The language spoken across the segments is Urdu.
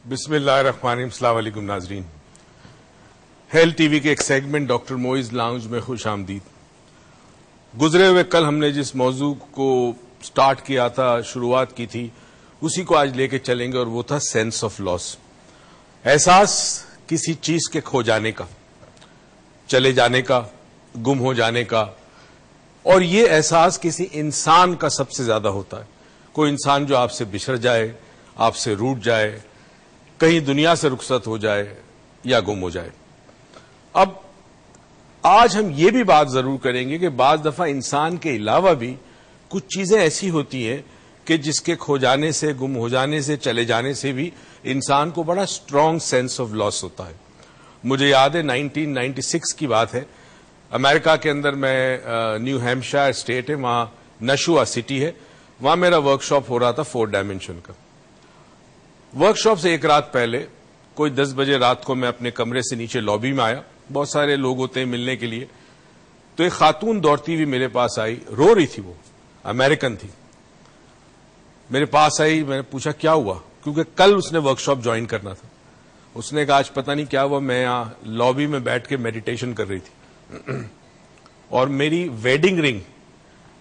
بسم اللہ الرحمن الرحیم. السلام علیکم ناظرین. ہیلتھ ٹی وی کے ایک سیگمنٹ ڈاکٹر موئز لاؤنج میں خوش آمدید. گزرے ہوئے کل ہم نے جس موضوع کو سٹارٹ کیا تھا، شروعات کی تھی، اسی کو آج لے کے چلیں گے، اور وہ تھا سینس آف لاس. احساس کسی چیز کے کھو جانے کا، چلے جانے کا، گم ہو جانے کا. اور یہ احساس کسی انسان کا سب سے زیادہ ہوتا ہے. کوئی انسان جو آپ سے بچھڑ جائے، آپ سے روٹ جائے، کہیں دنیا سے رخصت ہو جائے یا گم ہو جائے. اب آج ہم یہ بھی بات ضرور کریں گے کہ بعض دفعہ انسان کے علاوہ بھی کچھ چیزیں ایسی ہوتی ہیں کہ جس کے کھو جانے سے، گم ہو جانے سے، چلے جانے سے بھی انسان کو بڑا اسٹرانگ سینس آف لاس ہوتا ہے. مجھے یاد ہے 1996 کی بات ہے. امریکہ کے اندر میں نیو ہیمپشائر اسٹیٹ ہے، وہاں نشوا سٹی ہے، وہاں میرا ورک شاپ ہو رہا تھا 4 ڈائمینشن کا. ورک شاپ سے ایک رات پہلے کوئی 10 بجے رات کو میں اپنے کمرے سے نیچے لابی میں آیا. بہت سارے لوگ ہوتے ہیں ملنے کے لیے. تو ایک خاتون دوڑتی ہوئی میرے پاس آئی، رو رہی تھی، وہ امریکن تھی. میرے پاس آئی، میں نے پوچھا کیا ہوا، کیونکہ کل اس نے ورک شاپ جوائن کرنا تھا. اس نے کہا آج پتہ نہیں کیا ہوا، میں یہاں لابی میں بیٹھ کے میڈیٹیشن کر رہی تھی اور میری ویڈنگ رنگ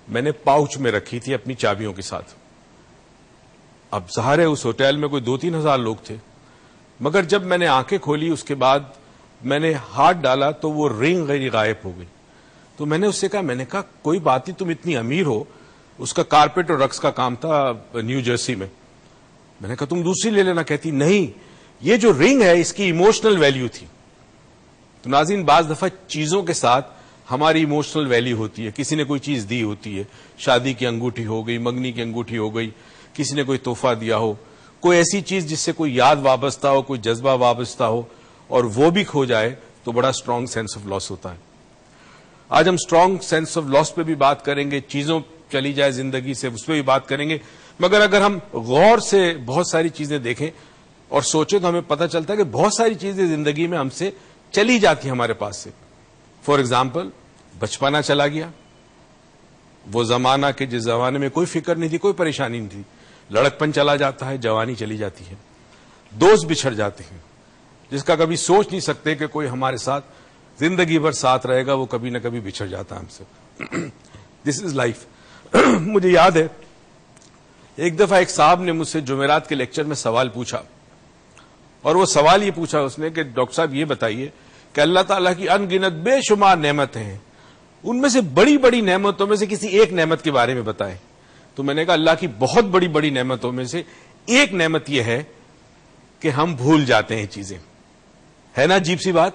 میں نے پاؤچ میں رکھی تھی اپنی چابیوں کے ساتھ. اب ظاہر ہے اس ہوٹل میں کوئی 2-3 ہزار لوگ تھے، مگر جب میں نے آنکھیں کھولی اس کے بعد میں نے ہاتھ ڈالا تو وہ رنگ غائب ہو گئی. تو میں نے اس سے کہا کوئی بات نہیں، تم اتنی امیر ہو. اس کا کارپیٹ اور رقص کا کام تھا نیو جرسی میں. میں نے کہا تم دوسری لے لینا. کہتی نہیں، یہ جو رنگ ہے اس کی ایموشنل ویلیو تھی. تو ناظرین، بعض دفعہ چیزوں کے ساتھ ہماری ایموشنل ویلیو ہوتی ہے. کسی نے کوئی چیز دی ہوتی ہے، شادی کی انگوٹھی ہو گئی، منگنی کی انگوٹھی ہو گئی، کسی نے کوئی تحفہ دیا ہو، کوئی ایسی چیز جس سے کوئی یاد وابستہ ہو، کوئی جذبہ وابستہ ہو، اور وہ بھی کھو جائے تو بڑا اسٹرانگ سینس آف لاس ہوتا ہے. آج ہم اسٹرانگ سینس آف لاس پہ بھی بات کریں گے. چیزوں چلی جائے زندگی سے، اس پہ بھی بات کریں گے. مگر اگر ہم غور سے بہت ساری چیزیں دیکھیں اور سوچیں تو ہمیں پتہ چلتا ہے کہ بہت ساری چیزیں زندگی میں ہم سے چلی جاتی ہیں ہمارے پاس سے. فار ایگزامپل، بچپنا چلا گیا، وہ زمانہ کہ جس زمانے میں کوئی فکر نہیں تھی، کوئی پریشانی نہیں تھی. لڑکپن چلا جاتا ہے، جوانی چلی جاتی ہے. دوست بچھڑ جاتے ہیں جس کا کبھی سوچ نہیں سکتے کہ کوئی ہمارے ساتھ زندگی بھر ساتھ رہے گا، وہ کبھی نہ کبھی بچھڑ جاتا ہے ہم سے. دس از لائف. مجھے یاد ہے ایک دفعہ ایک صاحب نے مجھ سے جمعرات کے لیکچر میں سوال پوچھا، اور وہ سوال یہ پوچھا اس نے کہ ڈاکٹر صاحب یہ بتائیے کہ اللہ تعالیٰ کی ان گنت بے شمار نعمتیں ہیں، ان میں سے بڑی بڑی نعمتوں میں سے کسی ایک نعمت کے بارے میں بتائیں. تو میں نے کہا اللہ کی بہت بڑی بڑی نعمتوں میں سے ایک نعمت یہ ہے کہ ہم بھول جاتے ہیں چیزیں. ہے نا عجیب سی بات؟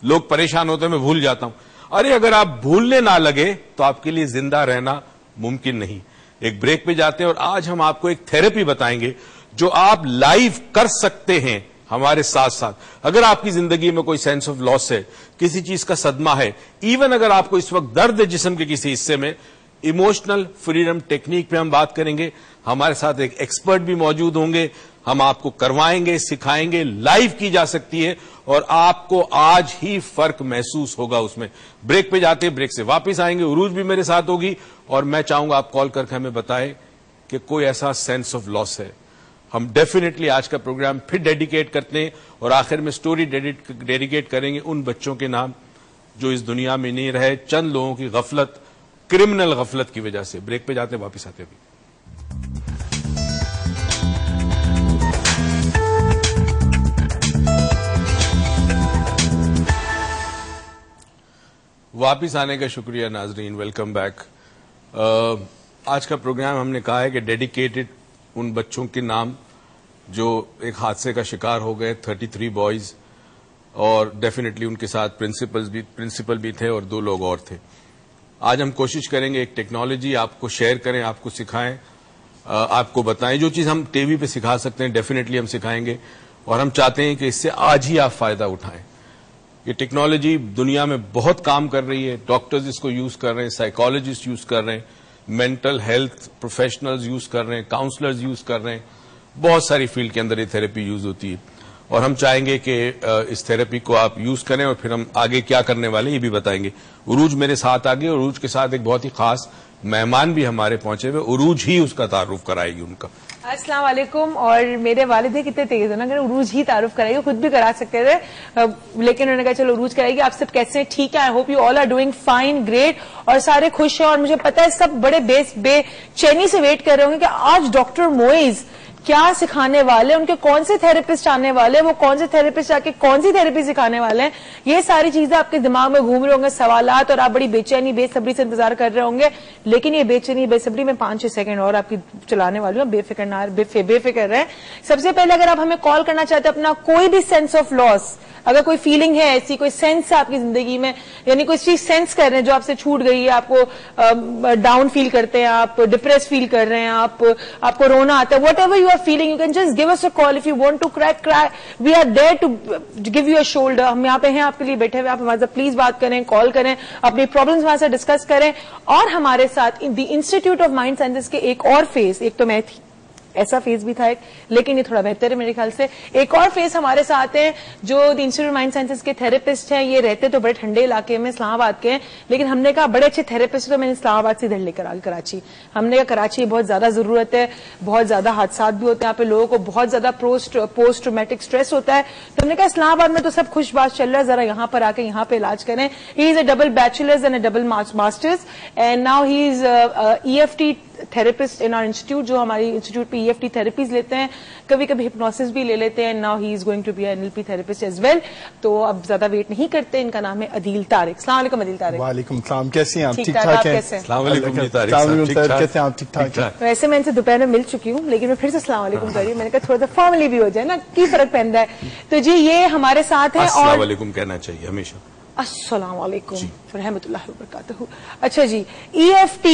لوگ پریشان ہوتے ہیں میں بھول جاتا ہوں. ارے اگر آپ بھولنے نہ لگے تو آپ کے لیے زندہ رہنا ممکن نہیں. ایک بریک پہ جاتے ہیں اور آج ہم آپ کو ایک تھراپی بتائیں گے جو آپ لائیو کر سکتے ہیں ہمارے ساتھ ساتھ. اگر آپ کی زندگی میں کوئی سینس آف لاس ہے، کسی چیز کا صدمہ ہے، ایون اگر آپ کو اس وقت درد ہے جسم کے کسی حصے میں، ایموشنل فریڈم ٹیکنیک پہ ہم بات کریں گے. ہمارے ساتھ ایک ایکسپرٹ بھی موجود ہوں گے، ہم آپ کو کروائیں گے، سکھائیں گے. لائیو کی جا سکتی ہے اور آپ کو آج ہی فرق محسوس ہوگا اس میں. بریک پہ جاتے ہیں، بریک سے واپس آئیں گے. عروج بھی میرے ساتھ ہوگی اور میں چاہوں گا آپ کال کر کے ہمیں بتائیں کہ کوئی ایسا سینس آف لاس ہے. ہم ڈیفینیٹلی آج کا پروگرام پھر ڈیڈیکیٹ کرتے ہیں اور آخر میں سٹوری ڈیڈیکیٹ کریں گے ان بچوں کے نام جو اس دنیا میں نہیں رہے، چند لوگوں کی غفلت، کرمنل غفلت کی وجہ سے. بریک پہ جاتے ہیں، واپس آتے ہیں. واپس آنے کا شکریہ ناظرین، ویلکم بیک. آج کا پروگرام ہم نے کہا ہے کہ ڈیڈیکیٹڈ ان بچوں کے نام جو ایک حادثے کا شکار ہو گئے، 33 بوائز، اور ڈیفینیٹلی ان کے ساتھ پرنسپل بھی تھے اور 2 لوگ اور تھے. آج ہم کوشش کریں گے ایک ٹیکنالوجی آپ کو شیئر کریں، آپ کو سکھائیں، آپ کو بتائیں. جو چیز ہم ٹی وی پہ سکھا سکتے ہیں ڈیفینیٹلی ہم سکھائیں گے، اور ہم چاہتے ہیں کہ اس سے آج ہی آپ فائدہ اٹھائیں. یہ ٹیکنالوجی دنیا میں بہت کام کر رہی ہے. ڈاکٹرز اس کو یوز کر رہے ہیں، سائیکالوجسٹ یوز کر رہے ہیں، مینٹل ہیلتھ پروفیشنلز یوز کر رہے ہیں، کاؤنسلرز یوز کر رہے ہیں. بہت ساری فیلڈ کے اندر یہ تھراپی یوز ہوتی ہے. اور ہم چاہیں گے کہ اس تھراپی کو آپ یوز کریں اور پھر ہم آگے کیا کرنے والے یہ بھی بتائیں گے. عروج میرے ساتھ آگے، اور عروج کے ساتھ ایک بہت ہی خاص مہمان بھی ہمارے پہنچے ہوئے. عروج ہی اس کا تعارف کرائے گی ان کا. السلام علیکم. اور میرے والد کتنے تیز ہیں نا، اگر عروج ہی تعارف کرائے گی، خود بھی کرا سکتے تھے لیکن انہوں نے کہا چلو عروج کرائے گی. آپ سب کیسے ہیں؟ ٹھیک ہے. I hope you all are doing fine, great, اور سارے خوش ہیں. اور مجھے پتا ہے سب بڑے بے چینی سے ویٹ کر رہے ہوں گے کہ آج ڈاکٹر موئز کیا سکھانے والے، ان کے کون سے تھراپسٹ آنے والے، وہ کون سے تھراپسٹ آ کے کون سی تھراپی سکھانے والے ہیں. یہ ساری چیزیں آپ کے دماغ میں گھوم رہے ہوں گے، سوالات، اور آپ بڑی بے چینی بے صبری سے انتظار کر رہے ہوں گے. لیکن یہ بے چینی بے صبری میں 5-6 سیکنڈ اور آپ کی چلانے والی ہوں. بے فکر رہیں. سب سے پہلے اگر آپ ہمیں کال کرنا چاہتے ہیں اپنا کوئی بھی سینس آف لاس، اگر کوئی فیلنگ ہے ایسی، کوئی سینس ہے آپ کی زندگی میں، یعنی کوئی چیز سینس کر رہے ہیں جو آپ سے چھوٹ گئی ہے، آپ کو ڈاؤن فیل کرتے ہیں، آپ ڈپریس فیل کر رہے ہیں، آپ کو رونا آتا ہے، whatever you are feeling, you can just give us a call. If you want to cry we are there to give you a shoulder. ہم یہاں پہ ہیں آپ کے لیے بیٹھے ہوئے. آپ ہمارے ساتھ پلیز بات کریں، کال کریں، اپنی پرابلمس ہمارے ساتھ ڈسکس کریں. اور ہمارے ساتھ دی انسٹیٹیوٹ آف مائنڈ سائنسز کے ایک اور فیس، ایک تو میں تھی، ایسا فیس بھی تھا ایک، لیکن یہ تھوڑا بہتر ہے میرے خیال سے. ایک اور فیس ہمارے ساتھ ہیں جو دی انسٹیٹیوٹ آف مائنڈ سائنسز کے تھراپسٹ ہیں. یہ رہتے تو بڑے ٹھنڈے علاقے میں اسلام آباد کے ہیں، لیکن ہم نے کہا بڑے اچھے تھراپسٹ تو میں نے اسلام آباد سے ادھر لے کر آ کراچی. ہم نے کہا کراچی بہت زیادہ ضرورت ہے، بہت زیادہ حادثات بھی ہوتے ہیں یہاں پہ، لوگوں کو بہت زیادہ پوسٹ ٹرومیٹک اسٹریس ہوتا ہے. تو ہم نے کہا اسلام آباد میں تو سب خوش باش چل رہا ہے، ذرا یہاں پر آ کے یہاں پہ علاج کریں. He is a double bachelors and a double masters and now he is EFT therapist in our institute, جو ہماری انسٹیٹیوٹ پہ EFT تھراپیز لیتے ہیں، کبھی کبھی ہپنوسس بھی لے لیتے ہیں. Now he is going to be an NLP therapist as well. تو اب زیادہ ویٹ نہیں کرتے، ان کا نام ہے عدیل طارق. السلام علیکم عدیل طارق. وعلیکم السلام. کیسے ہیں آپ؟ ٹھیک ٹھاک ہیں؟ السلام علیکم طارق صاحب. کیسے ہیں آپ؟ ٹھیک ٹھاک. ویسے میں ان سے دوپہر میں مل چکی ہوں، لیکن میں پھر سے السلام علیکم کر رہی ہوں. میں نے کہا تھوڑا سا فارملی بھی ہو جائے نا، کی فرق پہنتا ہے. تو جی یہ ہمارے ساتھ ہیں. اور السلام علیکم کہنا چاہیے ہمیشہ. السلام علیکم ورحمۃ اللہ وبرکاتہ. اچھا جی، EFT،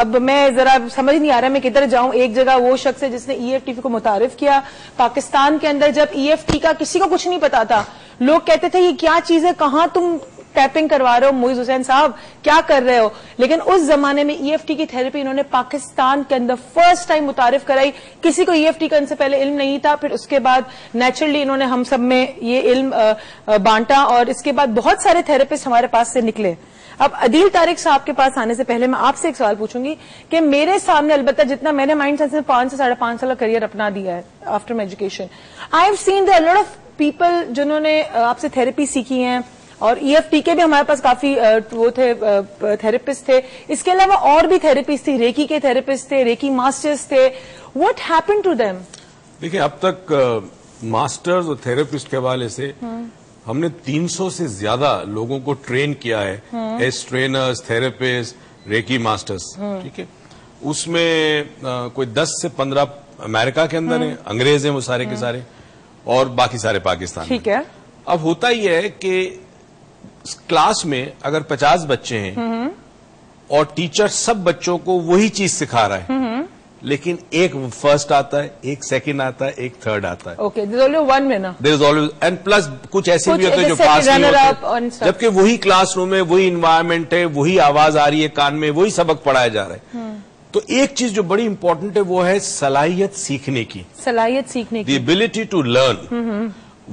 اب میں ذرا سمجھ نہیں آ رہا میں کدھر جاؤں. ایک جگہ وہ شخص ہے جس نے EFT کو متعارف کیا پاکستان کے اندر. جب EFT کا کسی کو کچھ نہیں پتا تھا، لوگ کہتے تھے یہ کیا چیز ہے، کہاں تم ٹیپنگ کروا رہے ہو موئز حسین صاحب، کیا کر رہے ہو. لیکن اس زمانے میں EFT کی تھراپی انہوں نے پاکستان کے اندر فرسٹ ٹائم متعارف کرائی. کسی کو EFT کا ان سے پہلے علم نہیں تھا. پھر اس کے بعد نیچرلی انہوں نے ہم سب میں یہ علم بانٹا، اور اس کے بعد بہت سارے تھراپسٹ ہمارے پاس سے نکلے. اب عدیل طارق صاحب کے پاس آنے سے پہلے میں آپ سے ایک سوال پوچھوں گی کہ میرے سامنے، البتہ جتنا میں نے مائنڈ سائنس میں 5 سے 5.5 سال کا کریئر اپنا دیا ہے after my education, I have seen there lot of people جنہوں نے آپ سے تھراپی سیکھی ہیں، اور EFT کے بھی ہمارے پاس کافی وہ تھے تھراپسٹ تھے. اس کے علاوہ اور بھی تھراپسٹ تھی، ریکی کے تھراپسٹ تھے، ریکی ماسٹرز تھے. What happen to them? دیکھیں اب تک ماسٹرز اور تھراپسٹ کے حوالے سے ہم نے 300 سے زیادہ لوگوں کو ٹرین کیا ہے ایز ٹرینرز، تھراپسٹ، ریکی ماسٹرز. ٹھیک ہے، اس میں کوئی 10 سے 15 امریکہ کے اندر ہیں، انگریز ہیں وہ سارے کے سارے، اور باقی سارے پاکستان. ٹھیک ہے. اب ہوتا یہ ہے کہ کلاس میں اگر 50 بچے ہیں اور ٹیچر سب بچوں کو وہی چیز سکھا رہا ہے، لیکن ایک فرسٹ آتا ہے، ایک سیکنڈ آتا ہے، ایک تھرڈ آتا ہے. Okay, there is only one winner. There is always, and plus کچھ ایسے بھی ہوتے ہیں جو پاس نہیں ہوتے، جبکہ وہی کلاس روم ہے، وہی انوائرمنٹ ہے، وہی آواز آ رہی ہے کان میں، وہی سبق پڑھایا جا رہا ہے. تو ایک چیز جو بڑی امپورٹنٹ ہے وہ ہے صلاحیت سیکھنے کی. صلاحیت سیکھنے کی، دی ایبلٹی ٹو لرن،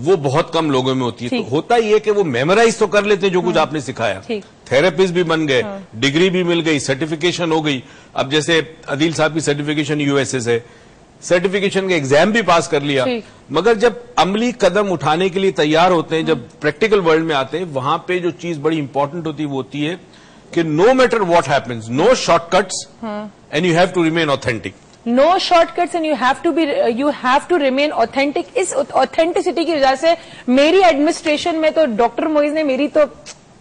وہ بہت کم لوگوں میں ہوتی ہے. تو ہوتا یہ کہ وہ میمورائز تو کر لیتے ہیں جو کچھ آپ نے سکھایا، تھراپسٹ بھی بن گئے، ڈگری بھی مل گئی، سرٹیفکیشن ہو گئی. اب جیسے عدیل صاحب کی سرٹیفکیشن USA سے، سرٹیفکیشن کا ایگزام بھی پاس کر لیا، مگر جب عملی قدم اٹھانے کے لیے تیار ہوتے ہیں، جب پریکٹیکل ورلڈ میں آتے ہیں، وہاں پہ جو چیز بڑی امپورٹنٹ ہوتی ہے وہ ہوتی ہے کہ no matter what happens, no shortcuts and you have to remain authentic. No shortcuts and you have to remain authentic. اس اوتھینٹسٹی کی وجہ سے میری ایڈمنسٹریشن میں تو ڈاکٹر موئز نے میری تو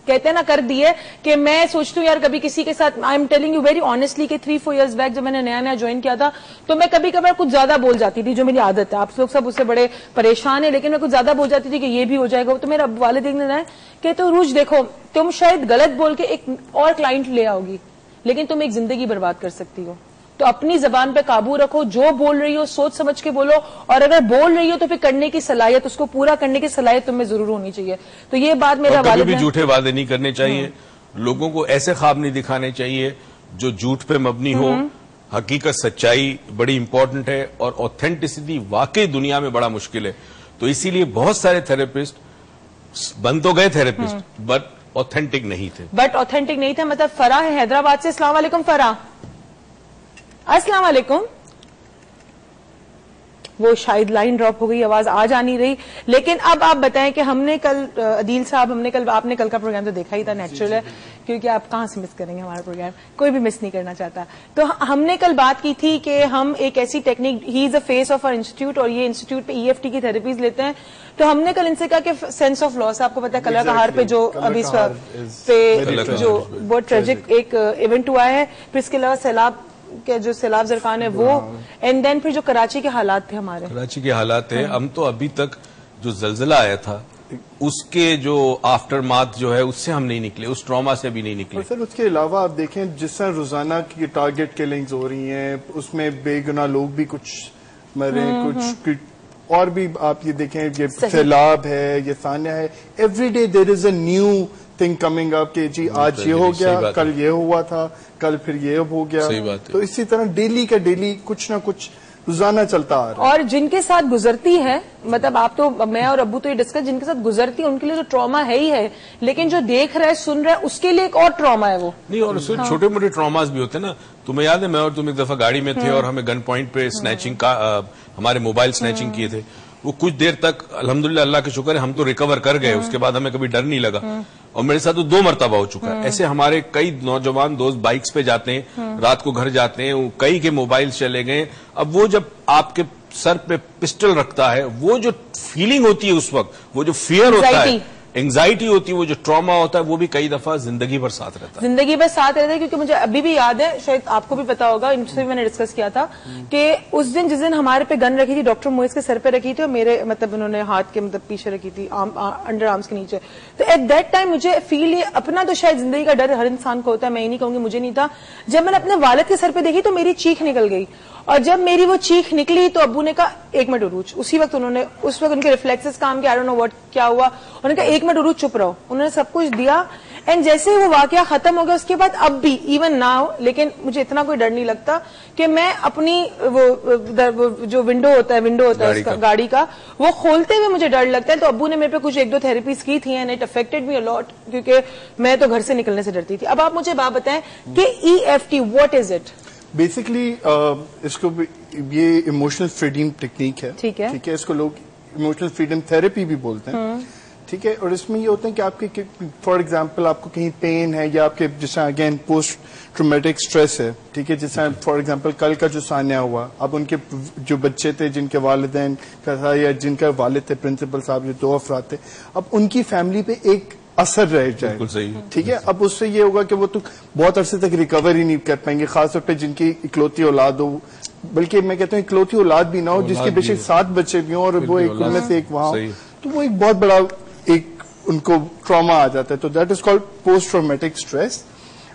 کہتے ہیں نا کر دی ہے کہ میں سوچتی ہوں یار کبھی کسی کے ساتھ، I am telling you very honestly کہ 3-4 ایئرز بیک جب میں نے نیا جوائن کیا تھا تو میں کبھی کبھار کچھ زیادہ بول جاتی تھی، جو میری عادت ہے. آپ لوگ سب اس سے بڑے پریشان ہیں، لیکن میں کچھ زیادہ بول جاتی تھی کہ یہ بھی ہو جائے گا. تو میرا والد نے کہا کہ تو روج دیکھو، تم شاید غلط بول کے ایک اور کلائنٹ لے آؤ گی، لیکن تم ایک زندگی برباد کر سکتی ہو. تو اپنی زبان پہ قابو رکھو، جو بول رہی ہو سوچ سمجھ کے بولو، اور اگر بول رہی ہو تو پھر کرنے کی صلاحیت، اس کو پورا کرنے کی صلاحیت تم میں ضرور ہونی چاہیے. تو یہ بات میرا والد، کبھی بھی جھوٹے وعدے نہیں کرنے چاہیے، لوگوں کو ایسے خواب نہیں دکھانے چاہیے جو جھوٹ پہ مبنی ہو. حقیقت، سچائی بڑی امپورٹنٹ ہے، اور اوتھینٹسٹی واقعی دنیا میں بڑا مشکل ہے. تو اسی لیے بہت سارے تھراپسٹ بن تو گئے تھراپسٹ بٹ اوتھینٹک نہیں تھے. مطلب فرا ہے حیدرآباد سے. السلام علیکم فرا. السلام علیکم. وہ شاید لائن ڈراپ ہو گئی, آواز آ جا نہیں رہی. لیکن اب آپ بتائیں کہ ہم نے کل عدیل صاحب آپ نے کل کا پروگرام تو دیکھا ہی تھا, نیچرل ہے, کیونکہ آپ کہاں سے مس کریں گے ہمارا پروگرام, کوئی بھی مس نہیں کرنا چاہتا. تو ہم نے کل بات کی تھی کہ ہم ایک ایسی technique, he is a face of our institute, اور یہ انسٹیٹیوٹ پہ EFT کی تھراپیز لیتے ہیں. تو ہم نے کل ان سے کہا کہ سینس آف لاس, آپ کو پتا ہے کلر کا ہار پہ جو ابھی اس پہ جو بہت ٹریجک ایک ایونٹ ہوا ہے, پھر اس کے علاوہ سیلاب کہ جو سیلاب زرخان ہے وہ, اینڈ دین پھر جو کراچی کے حالات تھے, ہمارے کراچی کے حالات تھے. ہم تو ابھی تک جو زلزلہ آیا تھا اس کے جو آفٹر ماتھ جو ہے اس سے ہم نہیں نکلے, اس ٹراما سے بھی نہیں نکلے. سر اس کے علاوہ آپ دیکھیں جس طرح روزانہ کی ٹارگٹ کلنگز ہو رہی ہیں, اس میں بے گناہ لوگ بھی کچھ مرے, کچھ اور بھی آپ یہ دیکھیں, یہ سیلاب ہے, یہ ثانیہ ہے, every day there is a new thing coming up کہ جی آج یہ ہو گیا, کل یہ ہوا تھا, کل پھر یہ ہو گیا. تو اسی طرح ڈیلی کا ڈیلی کچھ نہ کچھ روزانہ چلتا آ رہا ہے. اور جن کے ساتھ گزرتی ہے, مطلب آپ تو, میں اور ابو تو یہ ڈسکس, جن کے ساتھ گزرتی ہے ان کے لیے تو ٹراما ہے ہی ہے, لیکن جو دیکھ رہا ہے سن رہا ہے اس کے لیے ایک اور ٹراما ہے وہ نہیں. اور اس میں چھوٹے موٹے ٹراماز بھی ہوتے ہیں نا. تمہیں یاد ہے میں اور تم ایک دفعہ گاڑی میں تھے اور ہمیں گن پوائنٹ پہ سنیچنگ کا, ہمارے موبائل سنیچنگ کیے تھے. وہ کچھ دیر تک الحمدللہ اللہ کا شکر ہے ہم تو ریکور کر گئے, اس کے بعد ہمیں کبھی ڈر نہیں لگا. اور میرے ساتھ تو 2 مرتبہ ہو چکا ہے. ایسے ہمارے کئی نوجوان دوست بائکس پہ جاتے ہیں, رات کو گھر جاتے ہیں, کئی کے موبائل چلے گئے. اب وہ جب آپ کے سر پہ پسٹل رکھتا ہے, وہ جو فیلنگ ہوتی ہے اس وقت, وہ جو فیئر ہوتا ہے, اینگزائٹی ہوتی ہے, وہ جو ٹراما ہوتا ہے, وہ بھی کئی دفعہ زندگی بھر ساتھ رہتا ہے. زندگی بھر ساتھ رہتا ہے. کیونکہ مجھے ابھی بھی یاد ہے, شاید آپ کو بھی پتا ہوگا, ان سے بھی میں نے ڈسکس کیا تھا کہ اس دن جس دن ہمارے پہ گن رکھی تھی ڈاکٹر موئز کے سر پہ رکھی تھی, اور میرے مطلب انہوں نے ہاتھ کے مطلب پیچھے رکھی تھی, انڈر آرمز کے نیچے. تو ایٹ دیٹ ٹائم مجھے فیل, اپنا تو شاید زندگی کا ڈر ہر انسان کو ہوتا ہے, میں یہ نہیں کہوں گی مجھے نہیں تھا. جب میں نے اپنے والد کے سر پہ دیکھی تو میری چیخ نکل گئی, اور جب میری وہ چیخ نکلی تو ابو نے کہا 1 منٹ عروج. اسی وقت انہوں نے, اس وقت ان کے ریفلیکسز کام کیا, آئی ڈونٹ نو واٹ کیا ہوا, انہوں نے کہا 1 منٹ عروج چپ رہو. انہوں نے سب کچھ دیا, اینڈ جیسے وہ واقعہ ختم ہو گیا اس کے بعد اب بھی ایون ناؤ, لیکن مجھے اتنا کوئی ڈر نہیں لگتا کہ میں اپنی وہ جو ونڈو ہوتا ہے گاڑی کا, وہ کھولتے ہوئے مجھے ڈر لگتا ہے. تو ابو نے میرے پہ کچھ 1-2 تھراپیز کی تھی, اینڈ اٹ افیکٹڈ می ا لاٹ, کیونکہ میں تو گھر سے نکلنے سے ڈرتی تھی. اب آپ مجھے بات بتائیں کہ EFT what is it? Basically اس کو یہ ایموشنل فریڈم ٹیکنیک ہے. ٹھیک ہے, اس کو لوگ ایموشنل فریڈم تھراپی بھی بولتے ہیں. ٹھیک ہے, اور اس میں یہ ہوتا ہے کہ آپ کے فار ایگزامپل آپ کو کہیں پین ہے, یا آپ کے جیسا اگین پوسٹ ٹرومیٹک اسٹریس ہے. ٹھیک ہے, جیسا فار ایگزامپل کل کا جو ثانیہ ہوا, اب ان کے جو بچے تھے جن کے والدین کا تھا, یا جن کا والد تھے پرنسپل صاحب, جو 2 افراد تھے, اب ان کی فیملی پہ ایک اثر رہ جائے. ٹھیک ہے, اب اس سے یہ ہوگا کہ وہ تو بہت عرصے تک ریکور ہی نہیں کر پائیں گے, خاص طور پہ جن کی اکلوتی اولاد ہو, بلکہ میں کہتا ہوں اکلوتی اولاد بھی نہ ہو, جس کے بے شک 7 بچے بھی ہوں اور وہ ایک ان میں سے ایک وہاں, تو وہ ایک بہت بڑا ایک ان کو ٹراما آ جاتا ہے. تو that is called post traumatic stress,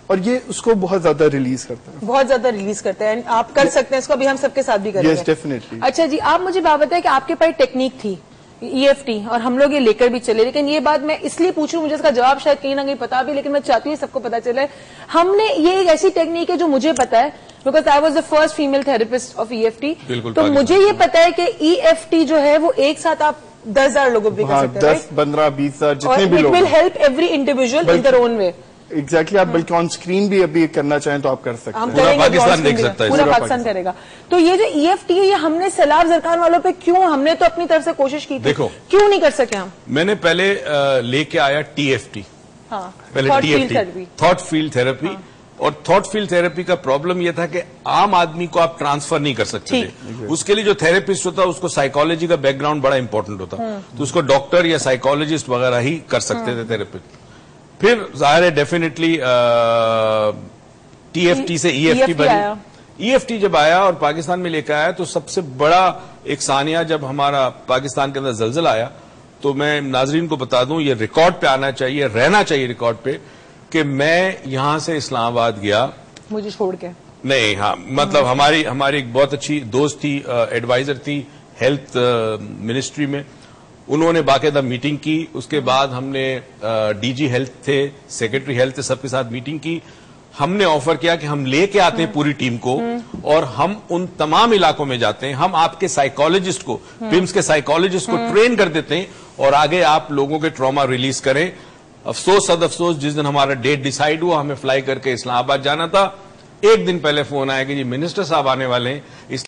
اور یہ اس کو بہت زیادہ ریلیز کرتا ہے, بہت زیادہ ریلیز کرتا ہے. آپ کر سکتے ہیں اس کو, ابھی ہم سب کے ساتھ بھی کریں گے. Yes definitely. اچھا جی, آپ مجھے بات بتائیں کہ آپ کے پاس ٹیکنیک تھی EFT, اور ہم لوگ یہ لے کر بھی چلے, لیکن یہ بات میں اس لیے پوچھ رہا ہوں, مجھے اس کا جواب شاید کہیں نہ کہیں پتا بھی, لیکن میں چاہتی ہوں سب کو پتا چلے. ہم نے یہ ایک ایسی ٹیکنیک ہے جو مجھے پتا ہے, because I was the first female therapist of EFT. تو مجھے یہ پتا ہے کہ EFT جو ہے وہ ایک ساتھ آپ 10,000 لوگوں بھی کر سکتے ہیں, 10, 15, 20,000 جتنے بھی لوگ, it will help every individual in their own way. Exactly, آپ بلکہ آن اسکرین بھی ابھی کرنا چاہیں تو آپ کر سکتے ہیں. پورا پاکستان دیکھ سکتا ہے, پورا پاکستان کرے گا. تو یہ جو EFT ہے, یہ ہم نے سیلاب زرخان والوں پہ کیوں, ہم نے تو اپنی طرف سے کوشش کی تھی, کیوں نہیں کر سکے ہم؟ میں نے پہلے لے کے آیا TFT, پہلے TFT تھاٹ فیلڈ تھراپی. اور تھاٹ فیلڈ تھراپی کا پرابلم یہ تھا کہ عام آدمی کو آپ ٹرانسفر نہیں کر سکتے تھے. اس کے لیے جو تھراپسٹ ہوتا اس کو سائیکالوجی کا بیک گراؤنڈ بڑا امپورٹنٹ ہوتا, تو اس کو ڈاکٹر یا سائیکالوجسٹ وغیرہ ہی کر سکتے تھے تھراپسٹ. پھر ظاہر ہے ڈیفینیٹلی TFT سے EFT بنی. EFT جب آیا اور پاکستان میں لے کے آیا, تو سب سے بڑا ایک ثانیہ جب ہمارا پاکستان کے اندر زلزلہ آیا, تو میں ناظرین کو بتا دوں, یہ ریکارڈ پہ آنا چاہیے, رہنا چاہیے ریکارڈ پہ, کہ میں یہاں سے اسلام آباد گیا, مجھے چھوڑ کے نہیں, ہاں مطلب ہماری ایک بہت اچھی دوست تھی, ایڈوائزر تھی ہیلتھ منسٹری میں, انہوں نے باقاعدہ میٹنگ کی. اس کے بعد ہم نے DG ہیلتھ تھے, سیکرٹری ہیلتھ تھے, سب کے ساتھ میٹنگ کی, ہم نے آفر کیا کہ ہم لے کے آتے ہیں پوری ٹیم کو اور ہم ان تمام علاقوں میں جاتے ہیں, ہم آپ کے سائیکالوجسٹ کو, پمس کے سائیکالوجسٹ کو ٹرین کر دیتے ہیں اور آگے آپ لوگوں کے ٹراما ریلیز کریں. افسوس صد افسوس جس دن ہمارا ڈیٹ ڈیسائیڈ ہوا, ہمیں فلائی کر کے اسلام آباد جانا تھا, ایک دن پہلے فون آیا کہ جی منسٹر صاحب آنے والے ہیں, اس